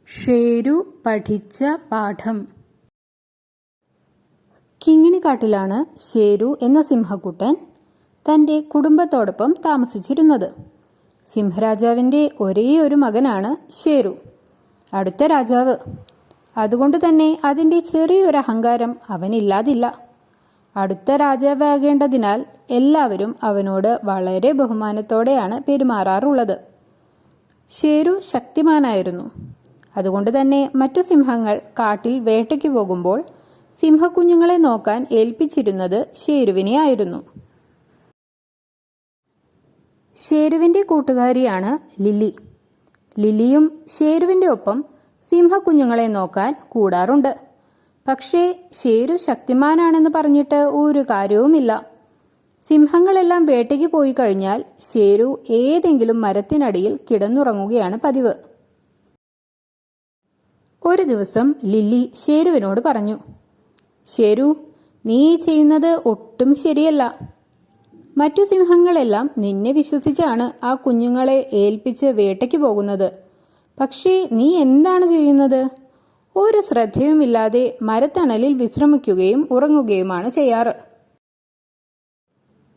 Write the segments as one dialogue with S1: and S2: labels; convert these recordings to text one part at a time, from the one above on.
S1: ഷേരു പഠിച്ച പാഠം. കിങ്ങിണിക്കാട്ടിലാണ് ഷേരു എന്ന സിംഹക്കുട്ടൻ തൻ്റെ കുടുംബത്തോടൊപ്പം താമസിച്ചിരുന്നത്. സിംഹരാജാവിൻ്റെ ഒരേയൊരു മകനാണ് ഷേരു, അടുത്ത രാജാവ്. അതുകൊണ്ട് തന്നെ അതിൻ്റെ ചെറിയൊരു അഹങ്കാരം അവനില്ലാതില്ല. അടുത്ത രാജാവാകേണ്ടതിനാൽ എല്ലാവരും അവനോട് വളരെ ബഹുമാനത്തോടെയാണ് പെരുമാറാറുള്ളത്. ഷേരു ശക്തിമാനായിരുന്നു. അതുകൊണ്ട് തന്നെ മറ്റു സിംഹങ്ങൾ കാട്ടിൽ വേട്ടയ്ക്ക് പോകുമ്പോൾ സിംഹക്കുഞ്ഞുങ്ങളെ നോക്കാൻ ഏൽപ്പിച്ചിരുന്നത് ഷേരുവിനെ ആയിരുന്നു. ഷേരുവിൻ്റെ കൂട്ടുകാരിയാണ് ലില്ലി. ലില്ലിയും ഷേരുവിൻ്റെ ഒപ്പം സിംഹക്കുഞ്ഞുങ്ങളെ നോക്കാൻ കൂടാറുണ്ട്. പക്ഷേ ഷേരു ശക്തിമാനാണെന്ന് പറഞ്ഞിട്ട് ഒരു കാര്യവുമില്ല. സിംഹങ്ങളെല്ലാം വേട്ടയ്ക്ക് പോയി കഴിഞ്ഞാൽ ഷേരു ഏതെങ്കിലും മരത്തിനടിയിൽ കിടന്നുറങ്ങുകയാണ് പതിവ്. ഒരു ദിവസം ലില്ലി ഷേരുവിനോട് പറഞ്ഞു, ഷേരു, നീ ചെയ്യുന്നത് ഒട്ടും ശരിയല്ല. മറ്റു സിംഹങ്ങളെല്ലാം നിന്നെ വിശ്വസിച്ചാണ് ആ കുഞ്ഞുങ്ങളെ ഏൽപ്പിച്ച് വേട്ടയ്ക്ക് പോകുന്നത്. പക്ഷേ നീ എന്താണ് ചെയ്യുന്നത്? ഒരു ശ്രദ്ധയുമില്ലാതെ മരത്തണലിൽ വിശ്രമിക്കുകയും ഉറങ്ങുകയുമാണ് ചെയ്യാറ്.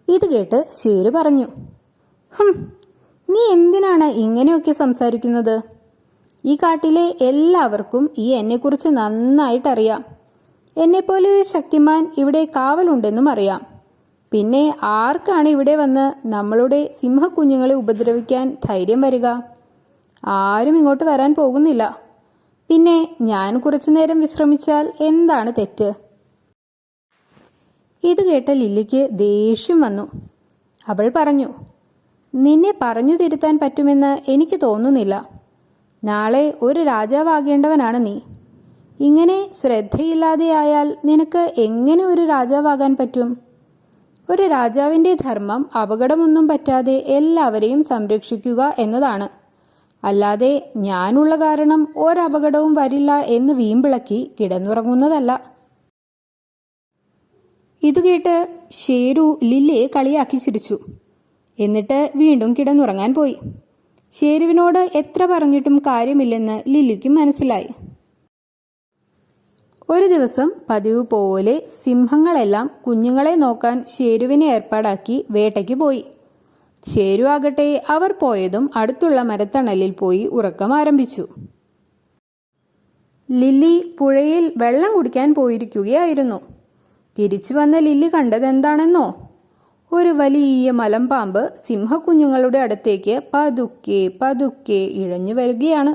S1: ഇത് കേട്ട് ഷേരു പറഞ്ഞു, നീ എന്തിനാണ് ഇങ്ങനെയൊക്കെ സംസാരിക്കുന്നത്? ഈ കാട്ടിലെ എല്ലാവർക്കും ഈ എന്നെക്കുറിച്ച് നന്നായിട്ടറിയാം. എന്നെപ്പോലെ ഒരു ശക്തിമാൻ ഇവിടെ കാവലുണ്ടെന്നും അറിയാം. പിന്നെ ആർക്കാണ് ഇവിടെ വന്ന് നമ്മളുടെ സിംഹക്കുഞ്ഞുങ്ങളെ ഉപദ്രവിക്കാൻ ധൈര്യം വരിക? ആരും ഇങ്ങോട്ട് വരാൻ പോകുന്നില്ല. പിന്നെ ഞാൻ കുറച്ചു നേരം വിശ്രമിച്ചാൽ എന്താണ് തെറ്റ്? ഇത് കേട്ട ലില്ലിക്ക് ദേഷ്യം വന്നു. അവൾ പറഞ്ഞു, നിന്നെ പറഞ്ഞു തിരുത്താൻ പറ്റുമെന്ന് എനിക്ക് തോന്നുന്നില്ല. നാളെ ഒരു രാജാവാകേണ്ടവനാണ് നീ. ഇങ്ങനെ ശ്രദ്ധയില്ലാതെയായാൽ നിനക്ക് എങ്ങനെ ഒരു രാജാവാകാൻ പറ്റും? ഒരു രാജാവിൻ്റെ ധർമ്മം അപകടമൊന്നും പറ്റാതെ എല്ലാവരെയും സംരക്ഷിക്കുക എന്നതാണ്. അല്ലാതെ ഞാനുള്ള കാരണം ഒരപകടവും വരില്ല എന്ന് വീമ്പിളക്കി കിടന്നുറങ്ങുന്നതല്ല. ഇതുകേട്ട് ഷേരു ലില്ലിയെ കളിയാക്കി ചിരിച്ചു. എന്നിട്ട് വീണ്ടും കിടന്നുറങ്ങാൻ പോയി. ഷേരുവിനോട് എത്ര പറഞ്ഞിട്ടും കാര്യമില്ലെന്ന് ലില്ലിക്കും മനസ്സിലായി. ഒരു ദിവസം പതിവ് പോലെ സിംഹങ്ങളെല്ലാം കുഞ്ഞുങ്ങളെ നോക്കാൻ ഷേരുവിനെ ഏർപ്പാടാക്കി വേട്ടയ്ക്ക് പോയി. ഷേരു ആകട്ടെ അവർ പോയതും അടുത്തുള്ള മരത്തണലിൽ പോയി ഉറക്കം ആരംഭിച്ചു. ലില്ലി പുഴയിൽ വെള്ളം കുടിക്കാൻ പോയിരിക്കുകയായിരുന്നു. തിരിച്ചു വന്ന ലില്ലി കണ്ടതെന്താണെന്നോ? ഒരു വലിയ മലമ്പാമ്പ് സിംഹക്കുഞ്ഞുങ്ങളുടെ അടുത്തേക്ക് പതുക്കെ പതുക്കെ ഇഴഞ്ഞു വരികയാണ്.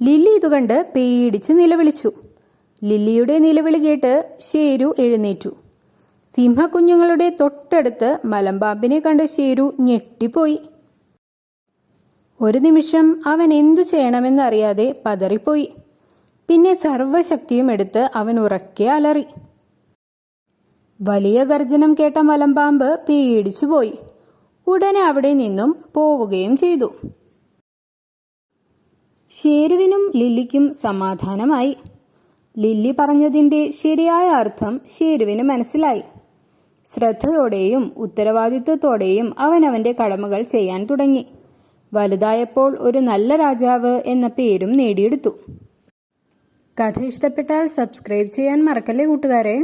S1: ലില്ലി ഇതുകണ്ട് പേടിച്ച് നിലവിളിച്ചു. ലില്ലിയുടെ നിലവിളി കേട്ട് ഷേരു എഴുന്നേറ്റു. സിംഹക്കുഞ്ഞുങ്ങളുടെ തൊട്ടടുത്ത് മലമ്പാമ്പിനെ കണ്ട ഷേരു ഞെട്ടിപ്പോയി. ഒരു നിമിഷം അവൻ എന്തു ചെയ്യണമെന്നറിയാതെ പതറിപ്പോയി. പിന്നെ സർവ്വശക്തിയും എടുത്ത് അവൻ ഉറക്കെ അലറി. വലിയ ഗർജനം കേട്ട മലമ്പാമ്പ് പേടിച്ചുപോയി. ഉടനെ അവിടെ നിന്നും പോവുകയും ചെയ്തു. ഷേരുവിനും ലില്ലിക്കും സമാധാനമായി. ലില്ലി പറഞ്ഞതിൻ്റെ ശരിയായ അർത്ഥം ഷേരുവിന് മനസ്സിലായി. ശ്രദ്ധയോടെയും ഉത്തരവാദിത്വത്തോടെയും അവനവൻ്റെ കടമകൾ ചെയ്യാൻ തുടങ്ങി. വലുതായപ്പോൾ ഒരു നല്ല രാജാവ് എന്ന പേരും നേടിയെടുത്തു. കഥ ഇഷ്ടപ്പെട്ടാൽ സബ്സ്ക്രൈബ് ചെയ്യാൻ മറക്കല്ലേ കൂട്ടുകാരെ.